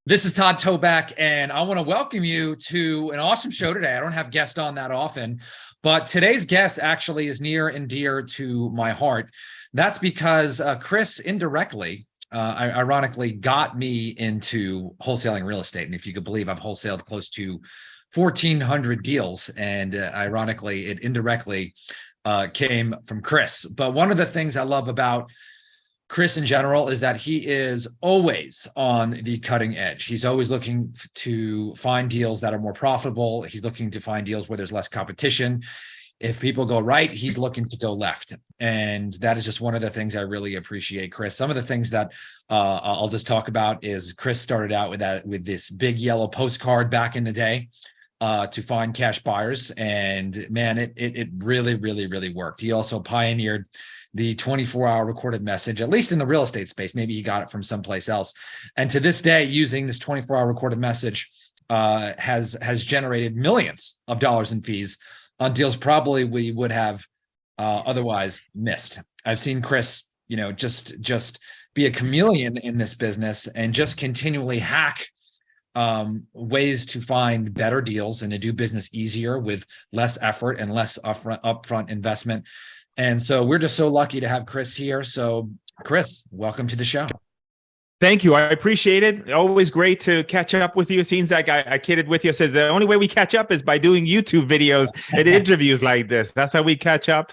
This is Todd Toback, and I want to welcome you to an awesome show today. I don't have guests on that often, but today's guest actually is near and dear to my heart. That's because Cris indirectly, ironically, got me into wholesaling real estate. And if you could believe, I've wholesaled close to 1,400 deals, and ironically, it indirectly came from Cris. But one of the things I love about Cris in general is that he is always on the cutting edge. He's always looking to find deals that are more profitable. He's looking to find deals where there's less competition. If people go right, he's looking to go left. And that is just one of the things I really appreciate, Cris. Some of the things that I'll just talk about is Cris started out with this big yellow postcard back in the day to find cash buyers. And man, it really, really, really worked. He also pioneered the 24-hour recorded message, at least in the real estate space. Maybe he got it from someplace else. And to this day, using this 24-hour recorded message has generated millions of dollars in fees on deals probably we would have otherwise missed. I've seen Cris, just be a chameleon in this business and just continually hack ways to find better deals and to do business easier with less effort and less upfront investment. And so we're just so lucky to have Cris here. So Cris, welcome to the show. Thank you. I appreciate it. Always great to catch up with you. It seems like I kidded with you. I said the only way we catch up is by doing YouTube videos and interviews like this. That's how we catch up.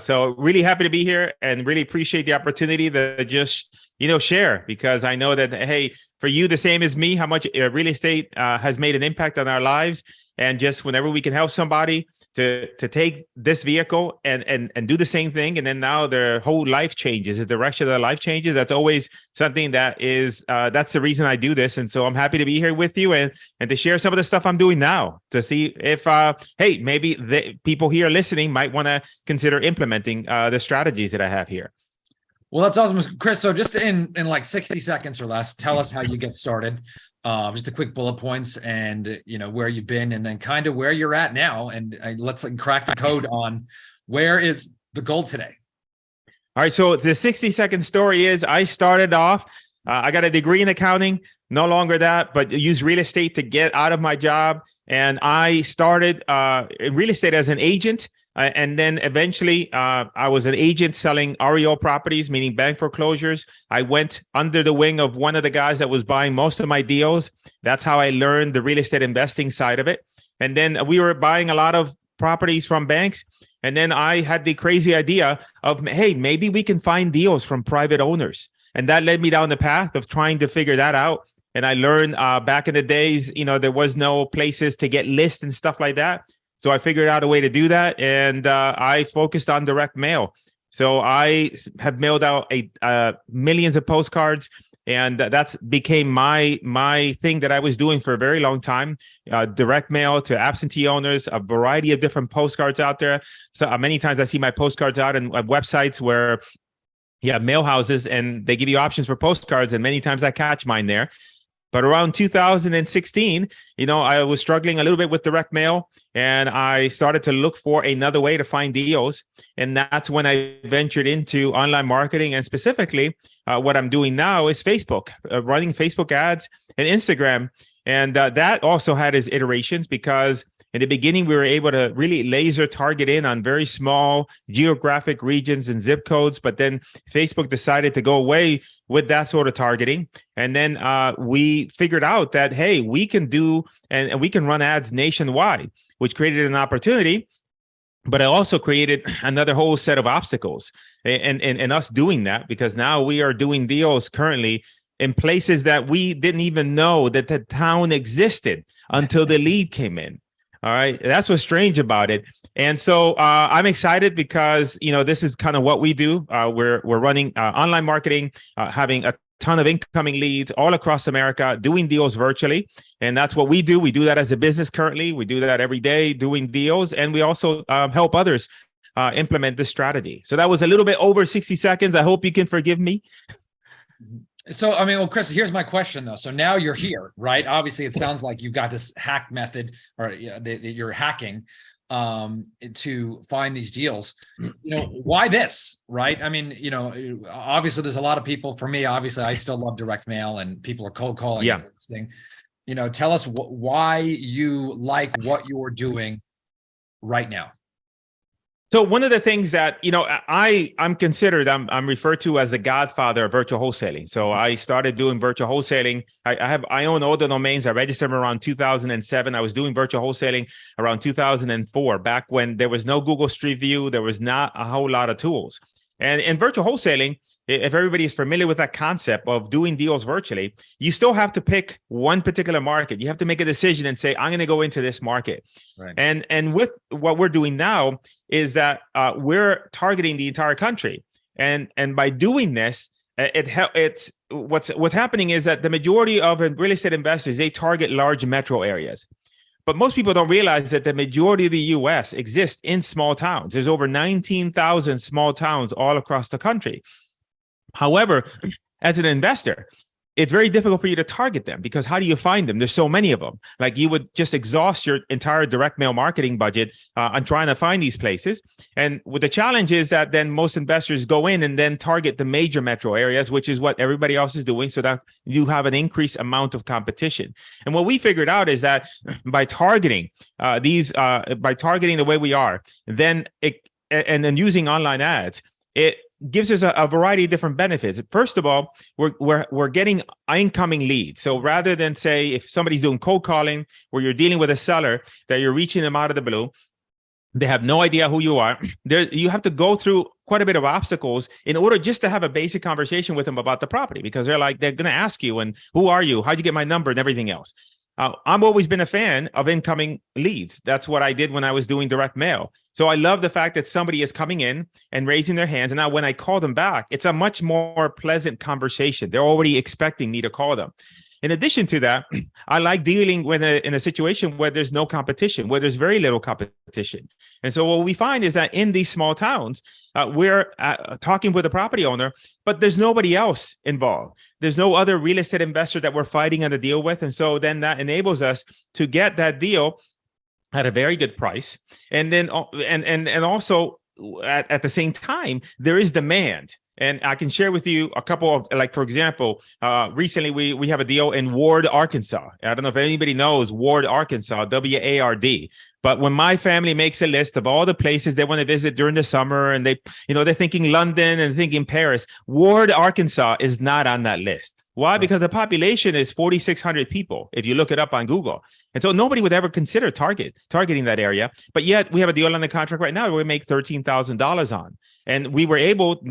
So really happy to be here and really appreciate the opportunity to just, share, because I know that, hey, for you, the same as me, how much real estate has made an impact on our lives. And just whenever we can help somebody to take this vehicle and do the same thing, and then now their whole life changes, the direction of their life changes, that's always something that is, that's the reason I do this. And so I'm happy to be here with you and to share some of the stuff I'm doing now to see if, hey, maybe the people here listening might want to consider implementing the strategies that I have here. Well, that's awesome, Cris. So just in like 60 seconds or less, tell us how you get started. Just a quick bullet points and, where you've been and then kind of where you're at now. And let's crack the code on where is the goal today. All right. So the 60-second story is I started off, I got a degree in accounting, no longer that, but use real estate to get out of my job. And I started in real estate as an agent. And then eventually I was an agent selling REO properties, meaning bank foreclosures. I went under the wing of one of the guys that was buying most of my deals. That's how I learned the real estate investing side of it. And then we were buying a lot of properties from banks. And then I had the crazy idea of, hey, maybe we can find deals from private owners. And that led me down the path of trying to figure that out. And I learned back in the days, there was no places to get lists and stuff like that. So I figured out a way to do that, and I focused on direct mail. So I have mailed out millions of postcards, and that's became my thing that I was doing for a very long time. Direct mail to absentee owners, a variety of different postcards out there. So many times I see my postcards out on websites where mail houses, and they give you options for postcards, and many times I catch mine there. But around 2016, I was struggling a little bit with direct mail, and I started to look for another way to find deals. And that's when I ventured into online marketing. And specifically, what I'm doing now is Facebook, running Facebook ads and Instagram. And that also had its iterations, because in the beginning, we were able to really laser target in on very small geographic regions and zip codes. But then Facebook decided to go away with that sort of targeting. And then we figured out that, hey, we can do and we can run ads nationwide, which created an opportunity. But it also created another whole set of obstacles in us doing that, because now we are doing deals currently in places that we didn't even know that the town existed until the lead came in. All right. That's what's strange about it. And so I'm excited because, this is kind of what we do. We're running online marketing, having a ton of incoming leads all across America, doing deals virtually. And that's what we do. We do that as a business currently. We do that every day, doing deals. And we also help others implement this strategy. So that was a little bit over 60 seconds. I hope you can forgive me. So, well, Cris, here's my question though. So now you're here, right? Obviously, it sounds like you've got this hack method, or that you're hacking. to find these deals. Why this, right? I mean, obviously there's a lot of people. For me, obviously, I still love direct mail, and people are cold calling and texting. Tell us why you like what you're doing right now. So one of the things that, I'm considered, I'm referred to as the godfather of virtual wholesaling. So I started doing virtual wholesaling. I own all the domains. I registered them around 2007. I was doing virtual wholesaling around 2004, back when there was no Google Street View. There was not a whole lot of tools. And in virtual wholesaling, if everybody is familiar with that concept of doing deals virtually, you still have to pick one particular market. You have to make a decision and say, I'm going to go into this market. Right. And with what we're doing now is that we're targeting the entire country. And by doing this, it's what's happening is that the majority of real estate investors, they target large metro areas. But most people don't realize that the majority of the U.S. exists in small towns. There's over 19,000 small towns all across the country. However, as an investor, it's very difficult for you to target them, because how do you find them? There's so many of them. Like, you would just exhaust your entire direct mail marketing budget on trying to find these places. And with the challenge is that then most investors go in and then target the major metro areas, which is what everybody else is doing, so that you have an increased amount of competition. And what we figured out is that by targeting by targeting the way we are, then and then using online ads, it gives us a variety of different benefits. First of all, we're getting incoming leads. So rather than, say, if somebody's doing cold calling, where you're dealing with a seller that you're reaching them out of the blue, they have no idea who you are. You have to go through quite a bit of obstacles in order just to have a basic conversation with them about the property, because they're going to ask you, and who are you? How'd you get my number and everything else? I've always been a fan of incoming leads. That's what I did when I was doing direct mail. So I love the fact that somebody is coming in and raising their hands. And now when I call them back, it's a much more pleasant conversation. They're already expecting me to call them. In addition to that, I like dealing with in a situation where there's no competition, where there's very little competition. And so what we find is that in these small towns, we're talking with a property owner, but there's nobody else involved. There's no other real estate investor that we're fighting on a deal with. And so then that enables us to get that deal at a very good price. And then and also at the same time, there is demand. And I can share with you a couple of, like, for example, recently we have a deal in Ward, Arkansas. I don't know if anybody knows Ward, Arkansas, WARD. But when my family makes a list of all the places they want to visit during the summer, and they're thinking London and thinking Paris, Ward, Arkansas is not on that list. Why? Because the population is 4,600 people, if you look it up on Google. And so nobody would ever consider targeting that area. But yet we have a deal on the contract right now where we make $13,000 on. And we were able,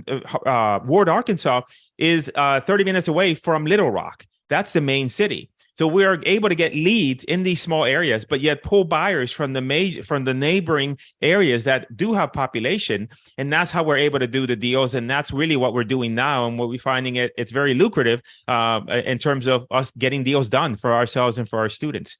Ward, Arkansas is 30 minutes away from Little Rock. That's the main city. So we are able to get leads in these small areas, but yet pull buyers from the neighboring areas that do have population. And that's how we're able to do the deals. And that's really what we're doing now. And what we're finding it's very lucrative in terms of us getting deals done for ourselves and for our students.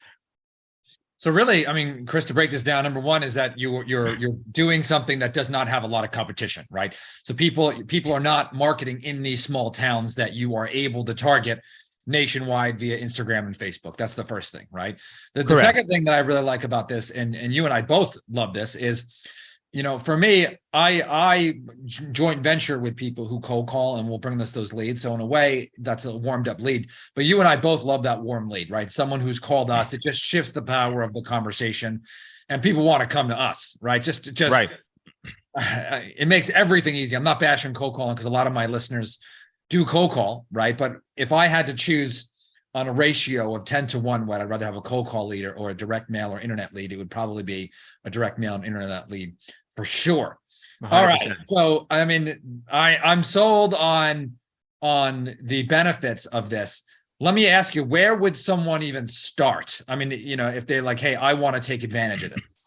So really, I mean, Cris, to break this down, number one is that you're doing something that does not have a lot of competition, right? So people are not marketing in these small towns that you are able to target nationwide via Instagram and Facebook. That's the first thing, right? The second thing that I really like about this, and you and I both love this, is, for me, I joint venture with people who cold call and will bring us those leads. So in a way, that's a warmed up lead. But you and I both love that warm lead, right? Someone who's called us, it just shifts the power of the conversation, and people want to come to us, right? Just right. It makes everything easy. I'm not bashing cold calling, because a lot of my listeners do cold call, right? But if I had to choose on a ratio of 10 to 1, what I'd rather have a cold call lead or a direct mail or internet lead, it would probably be a direct mail and internet lead for sure. 100%. All right. So, I mean, I'm sold on the benefits of this. Let me ask you, where would someone even start? I mean, if they're like, hey, I want to take advantage of this.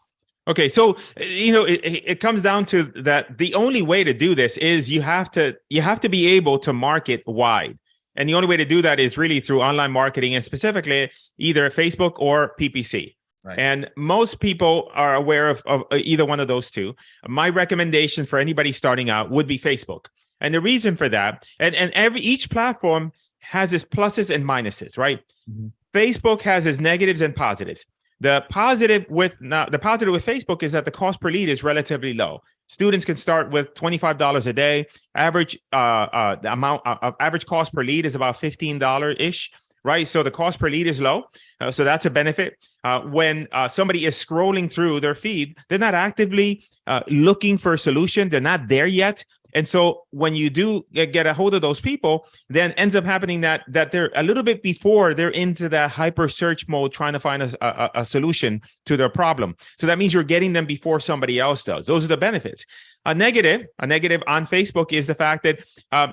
Okay, so it comes down to that. The only way to do this is you have to be able to market wide, and the only way to do that is really through online marketing, and specifically either Facebook or PPC. Right. And most people are aware of either one of those two. My recommendation for anybody starting out would be Facebook, and the reason for that, and each platform has its pluses and minuses, right? Mm-hmm. Facebook has its negatives and positives. The positive with Facebook is that the cost per lead is relatively low. Students can start with $25 a day. Average the amount of average cost per lead is about $15 ish. Right. So the cost per lead is low. So that's a benefit. When somebody is scrolling through their feed, they're not actively looking for a solution. They're not there yet. And so when you do get a hold of those people, then ends up happening that they're a little bit before they're into that hyper search mode, trying to find a solution to their problem. So that means you're getting them before somebody else does. Those are the benefits. A negative on Facebook is the fact that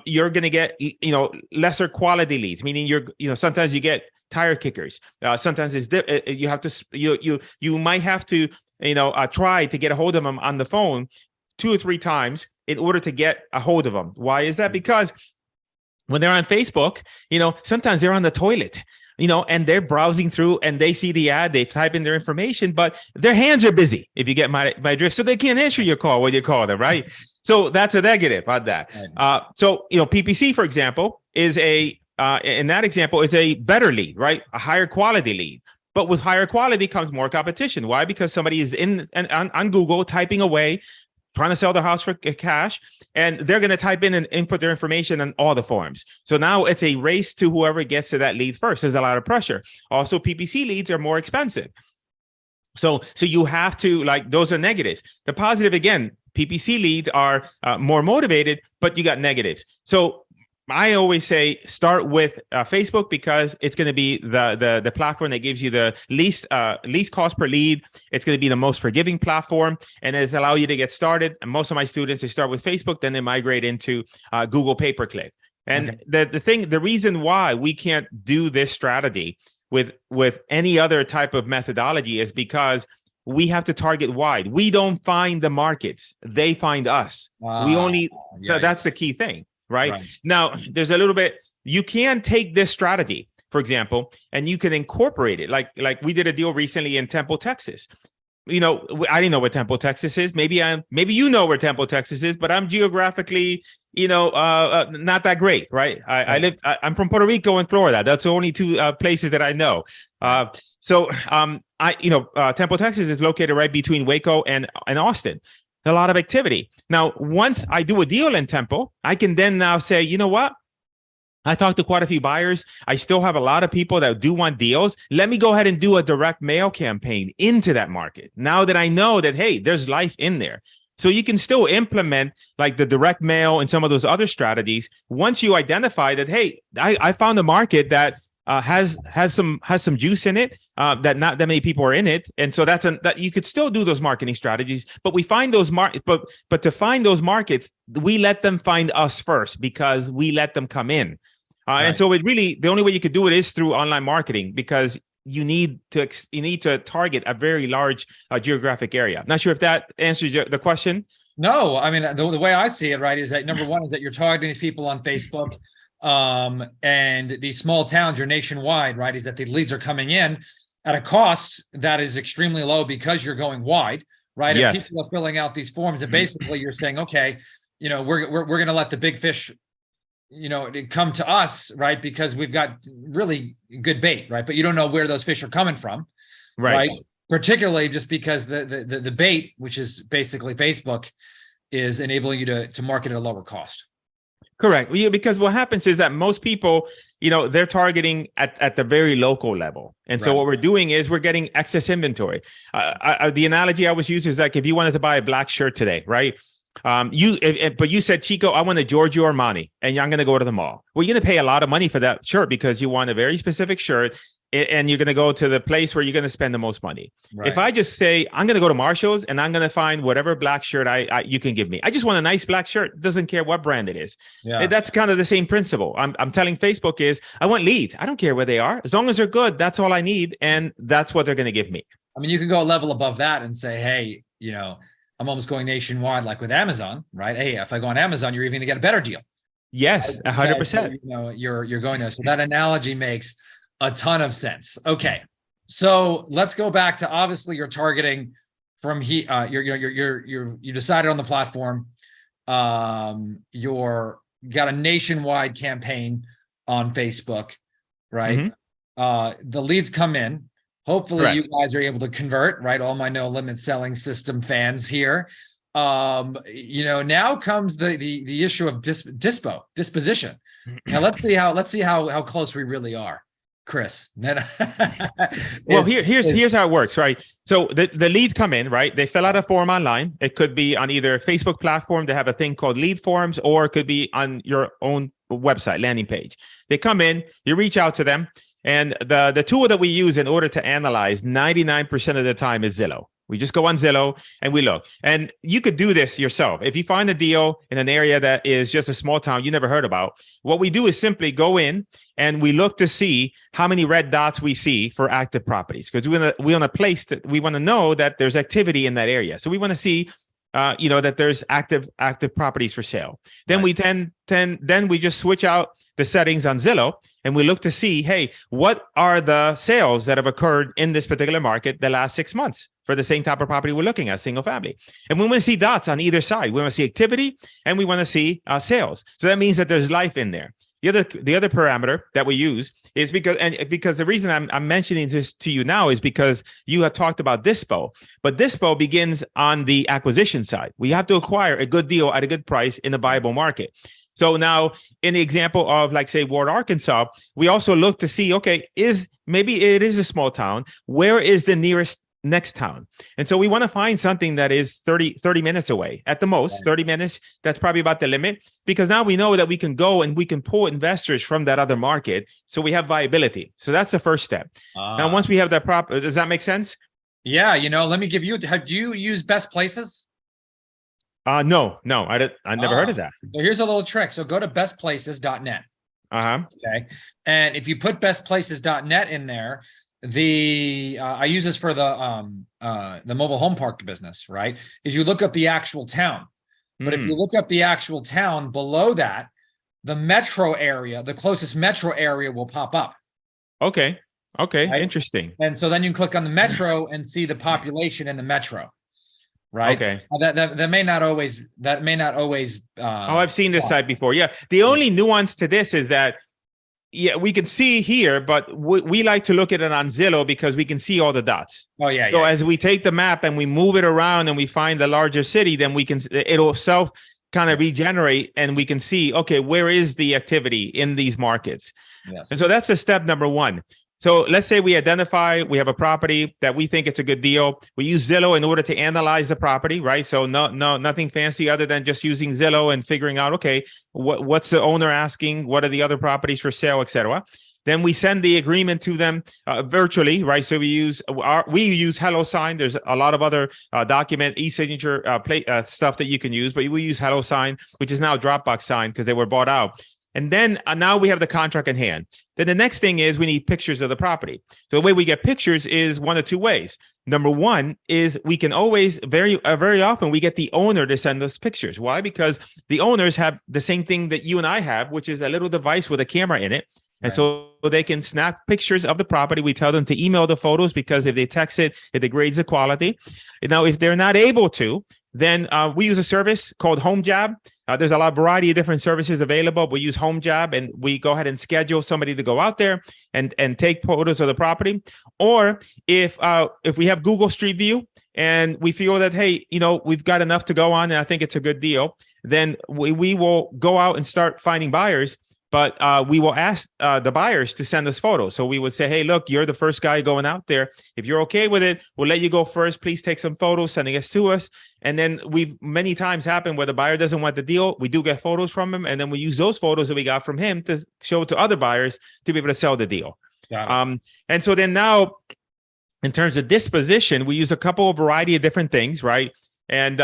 you're going to get, lesser quality leads, meaning sometimes you get tire kickers. Sometimes you have to, you might have to, try to get a hold of them on the phone 2 or 3 times in order to get a hold of them. Why is that? Because when they're on Facebook, sometimes they're on the toilet, and they're browsing through and they see the ad, they type in their information, but their hands are busy, if you get my drift. So they can't answer your call when you call them, right? So that's a negative on that. So, PPC, for example, is in that example, is a better lead, right? A higher quality lead. But with higher quality comes more competition. Why? Because somebody is on Google typing away, trying to sell the house for cash, and they're going to type in and input their information on all the forms. So now it's a race to whoever gets to that lead first. There's a lot of pressure. Also, PPC leads are more expensive. So you have to, those are negatives. The positive, again, PPC leads are more motivated, but you got negatives. So I always say start with Facebook, because it's going to be the platform that gives you the least cost per lead. It's going to be the most forgiving platform, and it's allow you to get started. And most of my students, they start with Facebook, then they migrate into Google pay-per-click. And the reason why we can't do this strategy with any other type of methodology is because we have to target wide. We don't find the markets; they find us. So that's the key thing. Right. Now, there's a little bit, you can take this strategy, for example, and you can incorporate it. Like we did a deal recently in Temple, Texas. I didn't know where Temple, Texas is. Maybe you know where Temple, Texas is, but I'm geographically, not that great, right? I'm from Puerto Rico and Florida. That's the only 2 places that I know. Temple, Texas is located right between Waco and Austin. A lot of activity. Now, once I do a deal in Temple, I can then now say, you know what? I talked to quite a few buyers. I still have a lot of people that do want deals. Let me go ahead and do a direct mail campaign into that market. Now that I know that, hey, there's life in there. So you can still implement like the direct mail and some of those other strategies. Once you identify that, hey, I found a market that has some juice in it, that not that many people are in it, and so that you could still do those marketing strategies. But we find those but to find those markets, we let them find us first, because we let them come in. And so the only way you could do it is through online marketing, because you need to target a very large geographic area. Not sure if that answers the question. No, I mean, the way I see it, right, is that number one is that you're targeting these people on Facebook. And these small towns, you're nationwide, right, is that the leads are coming in at a cost that is extremely low because you're going wide, right? Yes. If people are filling out these forms, and basically you're saying, okay, we're going to let the big fish, come to us, right? Because we've got really good bait, right? But you don't know where those fish are coming from, right? Particularly just because the bait, which is basically Facebook, is enabling you to market at a lower cost. Correct. Because what happens is that most people, they're targeting at the very local level. And so what we're doing is we're getting excess inventory. The analogy I always use is like, if you wanted to buy a black shirt today, right? But you said, Chico, I want a Giorgio Armani, and I'm going to go to the mall. Well, you're going to pay a lot of money for that shirt because you want a very specific shirt, and you're going to go to the place where you're going to spend the most money. Right. If I just say, I'm going to go to Marshall's and I'm going to find whatever black shirt you can give me. I just want a nice black shirt. Doesn't care what brand it is. Yeah. That's kind of the same principle. I'm telling Facebook is, I want leads. I don't care where they are. As long as they're good, that's all I need. And that's what they're going to give me. I mean, you can go a level above that and say, hey, I'm almost going nationwide, like with Amazon, right? Hey, if I go on Amazon, you're even going to get a better deal. Yes, 100%. You're going there. So that analogy makes a ton of sense. Okay, so let's go back to, obviously you're targeting from here. You decided on the platform. You're got a nationwide campaign on Facebook, right? Mm-hmm. The leads come in. Hopefully Correct. you guys are able to convert, right? All my no limit selling system fans here. Now comes the issue of disposition. Now let's see how close we really are, Cris. Well, here's how it works, right? So the leads come in, right? They fill out a form online. It could be on either a Facebook platform. They have a thing called lead forms, or it could be on your own website landing page. They come in, you reach out to them, and the tool that we use in order to analyze 99% of the time is Zillow. We just go on Zillow and we look. And you could do this yourself. If you find a deal in an area that is just a small town you never heard about, what we do is simply go in and we look to see how many red dots we see for active properties, because we want to know that there's activity in that area. So we want to see that there's active properties for sale. Then right. then we just switch out the settings on Zillow and we look to see, hey, what are the sales that have occurred in this particular market the last 6 months for the same type of property we're looking at, single family. And we want to see dots on either side. We want to see activity and we want to see sales. So that means that there's life in there. The other parameter that we use is because the reason I'm mentioning this to you now is because you have talked about dispo, but dispo begins on the acquisition side. We have to acquire a good deal at a good price in a buyable market. So now in the example of, like, say, Ward, Arkansas, we also look to see, okay, maybe it is a small town. Where is the next town? And so we want to find something that is 30 minutes away at the most. 30 minutes, that's probably about the limit, because now we know that we can go and we can pull investors from that other market, so we have viability. So that's the first step. Now once we have that does that make sense? Yeah, let me give you, do you use Best Places? No, I never heard of that. So here's a little trick. So go to bestplaces.net. Okay. And if you put bestplaces.net in there, I use this for the mobile home park business, right? Is you look up the actual town. But if you look up the actual town, below that, the metro area, the closest metro area will pop up. Okay. Right? Interesting. And so then you can click on the metro and see the population in the metro. Right. Okay. That may not always. I've seen this site before. Yeah. The only nuance to this is that, we can see here, but we like to look at it on Zillow because we can see all the dots. Oh yeah. So as we take the map and we move it around and we find the larger city, then it'll self kind of regenerate and we can see, okay, where is the activity in these markets? Yes. And so that's the step number one. So let's say we have a property that we think it's a good deal. We use Zillow in order to analyze the property, right? So nothing fancy other than just using Zillow and figuring out, okay, what's the owner asking? What are the other properties for sale, etc. Then we send the agreement to them virtually, right? So we use HelloSign. There's a lot of other document e-signature stuff that you can use, but we use HelloSign, which is now Dropbox Sign because they were bought out. And then now we have the contract in hand. Then the next thing is we need pictures of the property. So the way we get pictures is one of two ways. Number one is we can always very often we get the owner to send us pictures. Why? Because the owners have the same thing that you and I have, which is a little device with a camera in it. And so they can snap pictures of the property. We tell them to email the photos because if they text it degrades the quality. Now, if they're not able to, then we use a service called HomeJab. There's a variety of different services available. We use HomeJab and we go ahead and schedule somebody to go out there and take photos of the property. Or if we have Google Street View and we feel that, hey, we've got enough to go on and I think it's a good deal, then we will go out and start finding buyers. But we will ask the buyers to send us photos. So we would say, hey, look, you're the first guy going out there. If you're okay with it, we'll let you go first. Please take some photos, sending us to us. And then we've many times happened where the buyer doesn't want the deal. We do get photos from him. And then we use those photos that we got from him to show to other buyers to be able to sell the deal. And so then now, in terms of disposition, we use a variety of different things, right? And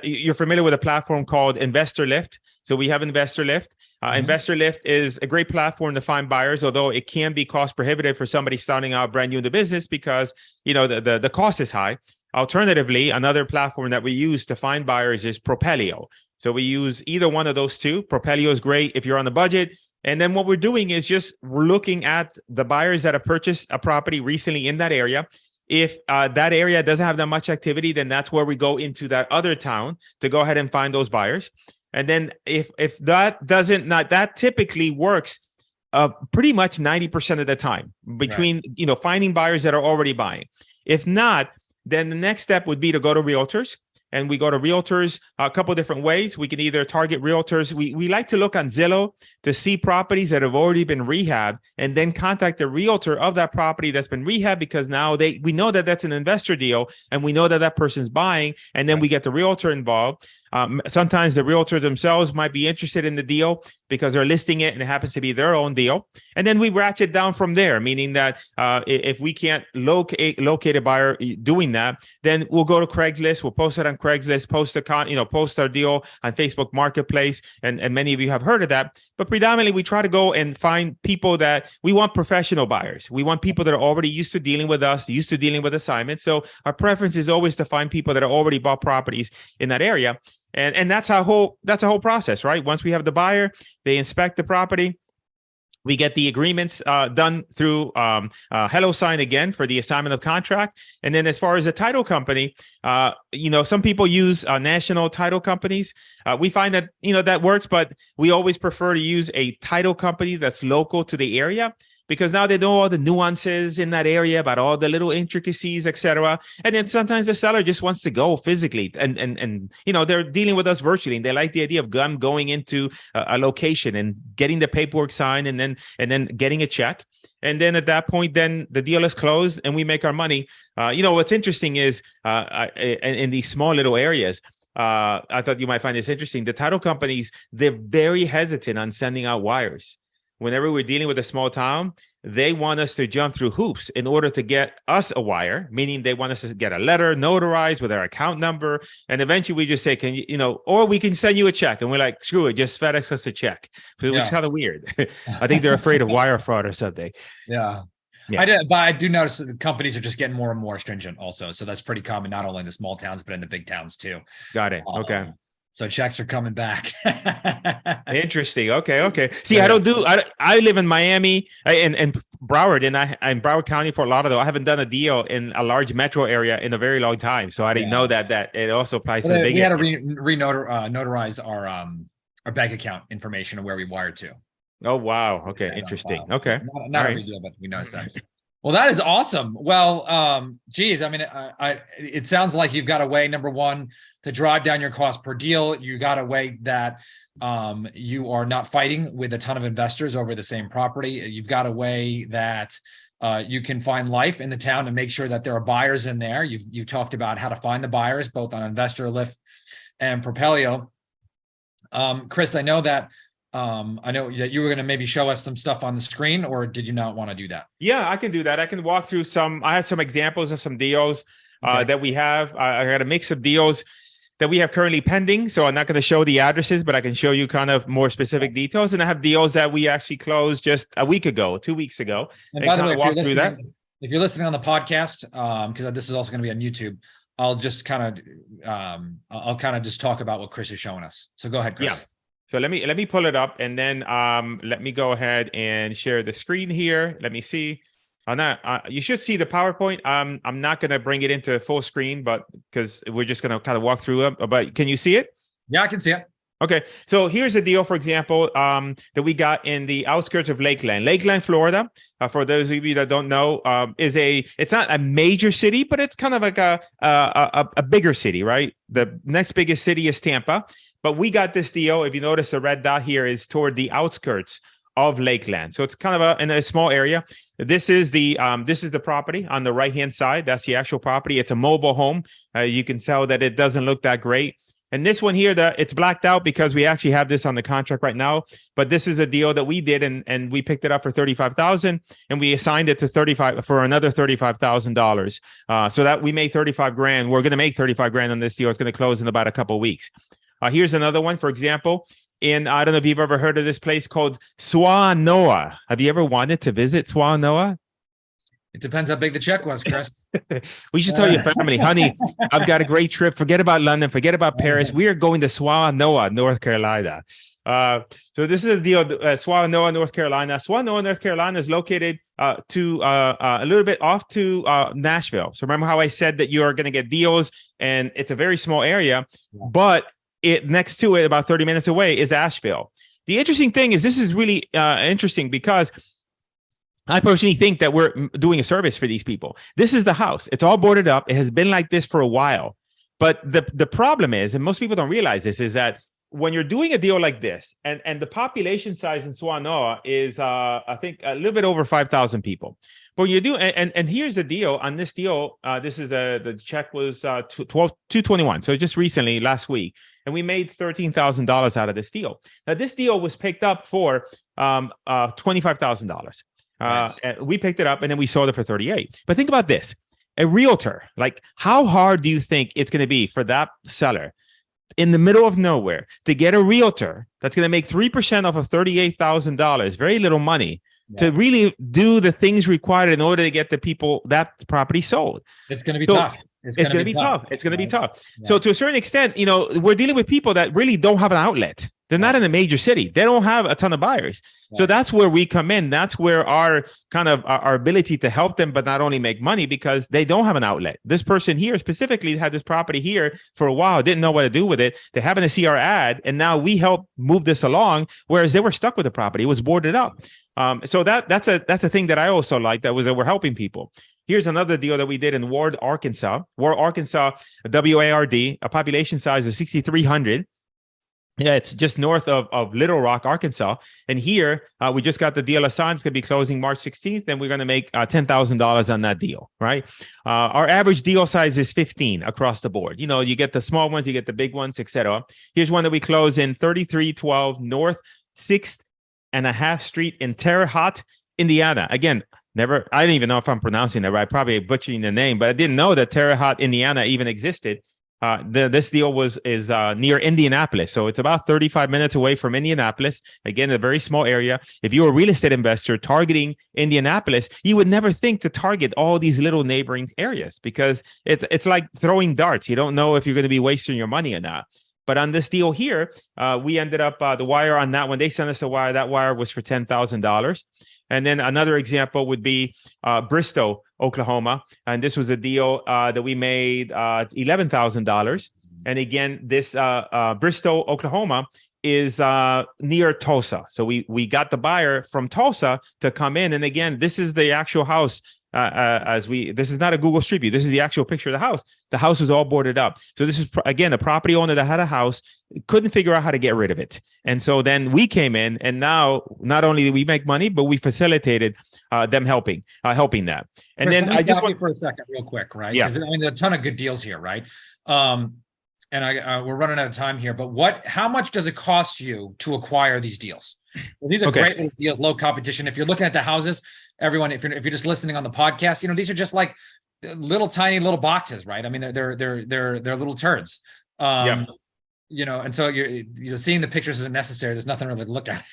you're familiar with a platform called Investor Lift. So we have Investor Lift. Investor Lift is a great platform to find buyers, although it can be cost prohibitive for somebody starting out brand new in the business because the cost is high. Alternatively, another platform that we use to find buyers is Propelio. So we use either one of those two. Propelio is great if you're on the budget. And then what we're doing is we're looking at the buyers that have purchased a property recently in that area. If that area doesn't have that much activity, then that's where we go into that other town to go ahead and find those buyers. And then if that that typically works pretty much 90% of the time between, finding buyers that are already buying. If not, then the next step would be to go to realtors. And we go to realtors a couple of different ways. We can either target realtors. We like to look on Zillow to see properties that have already been rehabbed and then contact the realtor of that property that's been rehabbed, because now we know that that's an investor deal and we know that that person's buying, and then we get the realtor involved. Sometimes the realtor themselves might be interested in the deal because they're listing it and it happens to be their own deal. And then we ratchet down from there, meaning that if we can't locate a buyer doing that, then we'll go to Craigslist. We'll post it on Craigslist, post our deal on Facebook Marketplace. And many of you have heard of that. But predominantly, we try to go and find people that we want professional buyers. We want people that are already used to dealing with us, used to dealing with assignments. So our preference is always to find people that are already bought properties in that area. And that's a whole process, right? Once we have the buyer, they inspect the property. We get the agreements done through HelloSign again for the assignment of contract. And then as far as a title company, some people use national title companies. We find that, that works, but we always prefer to use a title company that's local to the area, because now they know all the nuances in that area about all the little intricacies, etc. And then sometimes the seller just wants to go physically, and they're dealing with us virtually, and they like the idea of them going into a location and getting the paperwork signed, and then getting a check. And then at that point, then the deal is closed and we make our money. What's interesting is in these small little areas, I thought you might find this interesting. The title companies, they're very hesitant on sending out wires. Whenever we're dealing with a small town, they want us to jump through hoops in order to get us a wire, meaning they want us to get a letter notarized with our account number. And eventually we just say, can you, or we can send you a check. And we're like, screw it, just FedEx us a check. Which is kind of weird. I think they're afraid of wire fraud or something. Yeah. I do notice that the companies are just getting more and more stringent also. So that's pretty common, not only in the small towns, but in the big towns too. Got it. Okay. So checks are coming back. Interesting. Okay. See, I live in Miami and Broward, and I'm Broward County, Fort Lauderdale. I haven't done a deal in a large metro area in a very long time. So I didn't know that it also applies to the big. We had to notarize our bank account information and where we wired to. Oh, wow. Okay. Interesting. Okay. Not every deal, but we noticed that. Well, that is awesome. Well, geez, I mean, it sounds like you've got a way, number one, to drive down your cost per deal. You got a way that you are not fighting with a ton of investors over the same property. You've got a way that you can find life in the town and make sure that there are buyers in there. You've talked about how to find the buyers, both on Investor Lift and Propelio. Cris, I know that you were going to maybe show us some stuff on the screen, or did you not want to do that? Yeah, I can do that. I can walk through I have some examples of some deals that we have. I got a mix of deals that we have currently pending. So I'm not going to show the addresses, but I can show you kind of more specific details. And I have deals that we actually closed just a week ago, 2 weeks ago. And by the way, if you're listening on the podcast, because this is also going to be on YouTube, I'll just kind of just talk about what Cris is showing us. So go ahead, Cris. Yeah. So let me pull it up, and then let me go ahead and share the screen here. Let me see. You should see the PowerPoint. I'm not going to bring it into full screen, but because we're just going to kind of walk through it. But can you see it? Yeah, I can see it. Okay, so here's a deal, for example, that we got in the outskirts of Lakeland, Florida. For those of you that don't know, it's not a major city, but it's kind of like a bigger city, right? The next biggest city is Tampa, but we got this deal. If you notice, the red dot here is toward the outskirts of Lakeland, so it's kind of in a small area. This is the property on the right hand side. That's the actual property. It's a mobile home. You can tell that it doesn't look that great. And this one here, it's blacked out because we actually have this on the contract right now. But this is a deal that we did, and we picked it up for $35,000, and we assigned it to $35,000 for another $35,000. So that we made $35,000. We're going to make $35,000 on this deal. It's going to close in about a couple of weeks. Here's another one, for example. I don't know if you've ever heard of this place called Swanoa. Have you ever wanted to visit Swanoa? It depends how big the check was, Cris. We should tell your family, honey, I've got a great trip. Forget about London. Forget about Paris. We are going to Swanoa, North Carolina. So this is a deal, Swanoa, North Carolina. Swanoa, North Carolina is located a little bit off to Nashville. So remember how I said that you are going to get deals, and it's a very small area, but next to it, about 30 minutes away, is Asheville. The interesting thing is this is really interesting because I personally think that we're doing a service for these people. This is the house. It's all boarded up. It has been like this for a while. But the problem is, and most people don't realize this, is that when you're doing a deal like this, and the population size in Swanoa is, I think, a little bit over 5,000 people. But you do, and here's the deal on this deal. This is the check was 221. So just recently, last week, and we made $13,000 out of this deal. Now this deal was picked up for $25,000. We picked it up and then we sold it for 38. But think about this. A realtor, like how hard do you think it's going to be for that seller in the middle of nowhere to get a realtor that's going to make 3% off of $38,000, very little money, to really do the things required in order to get the people that property sold? It's going to be tough. It's going to be tough. It's going to be tough. Yeah. So to a certain extent, we're dealing with people that really don't have an outlet. They're not in a major city. They don't have a ton of buyers. Right. So that's where we come in. That's where our kind of our ability to help them, but not only make money, because they don't have an outlet. This person here specifically had this property here for a while, didn't know what to do with it. They happened to see our ad, and now we help move this along, whereas they were stuck with the property. It was boarded up. So that's a thing that I also like, that we're helping people. Here's another deal that we did in Ward, Arkansas. Ward, Arkansas, WARD, a population size of 6,300. Yeah, it's just north of Little Rock, Arkansas. And here, we just got the deal assigned. It's going to be closing March 16th, and we're going to make $10,000 on that deal, right? Our average deal size is 15 across the board. You get the small ones, you get the big ones, etc. Here's one that we close in 3312 North 6th and a half Street in Terre Haute, Indiana. Again, I didn't even know if I'm pronouncing that right. Probably butchering the name, but I didn't know that Terre Haute, Indiana even existed. This deal is near Indianapolis. So it's about 35 minutes away from Indianapolis. Again, a very small area. If you're a real estate investor targeting Indianapolis, you would never think to target all these little neighboring areas, because it's like throwing darts. You don't know if you're going to be wasting your money or not. But on this deal here, we ended up the wire on that one. They sent us a wire. That wire was for $10,000. And then another example would be Bristow, Oklahoma. And this was a deal that we made $11,000. And again, this Bristow, Oklahoma is near Tulsa. So we got the buyer from Tulsa to come in. And again, this is the actual house. This is not a Google Street View. This is the actual picture of the house. The house was all boarded up. So this is, again, a property owner that had a house, couldn't figure out how to get rid of it. And so then we came in, and now not only did we make money, but we facilitated them helping that. And Chris, then I just want for a second real quick, right? Yeah. Because I mean, there's a ton of good deals here, right? And we're running out of time here, but how much does it cost you to acquire these deals? Well, these are great little deals, low competition. If you're looking at the houses, everyone, if you're just listening on the podcast, these are just like little tiny little boxes, right? I mean, they're little turds. And so you're seeing the pictures isn't necessary. There's nothing really to look at.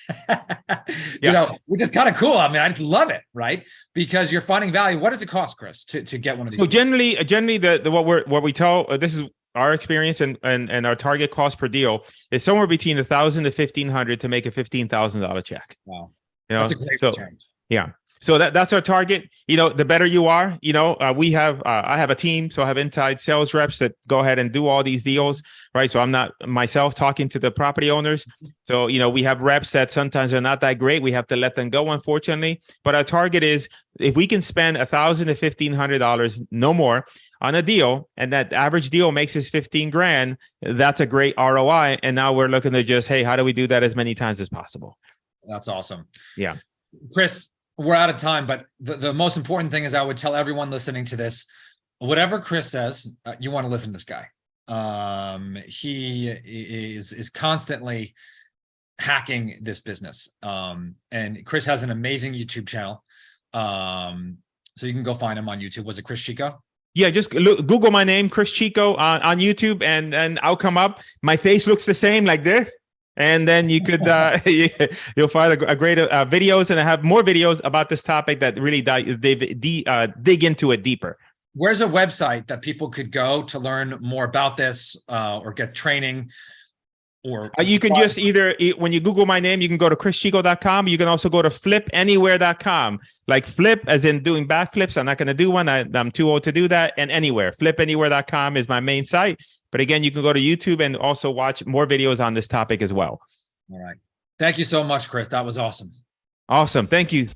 Which is kind of cool. I mean, I love it, right? Because you're finding value. What does it cost, Chris, to get one of these? So generally, what we tell, this is our experience and our target cost per deal is somewhere between $1,000 to $1,500 to make a $15,000 check. Wow, that's a great return. Yeah. So that's our target. The better you are, we have, I have a team. So I have inside sales reps that go ahead and do all these deals, right? So I'm not myself talking to the property owners. So, we have reps that sometimes are not that great. We have to let them go, unfortunately. But our target is, if we can spend $1,000 to $1,500, no more, on a deal, and that average deal makes us 15 grand, that's a great ROI. And now we're looking to just, hey, how do we do that as many times as possible? That's awesome. Yeah. Chris, we're out of time, but the most important thing is, I would tell everyone listening to this, whatever Chris says, you want to listen to this guy. He is constantly hacking this business. And Chris has an amazing YouTube channel. So you can go find him on YouTube. Was it Cris Chico? Yeah, just Google my name, Cris Chico, on YouTube, and I'll come up. My face looks the same, like this. And then you could you'll find a great videos, and I have more videos about this topic that really dig into it deeper. Where's a website that people could go to learn more about this or get training? Or you can just when you Google my name, you can go to CrisChico.com. You can also go to flipanywhere.com, like flip as in doing backflips. I'm not going to do one. I'm too old to do that. And anywhere, flipanywhere.com is my main site. But again, you can go to YouTube and also watch more videos on this topic as well. All right. Thank you so much, Cris. That was awesome. Awesome. Thank you.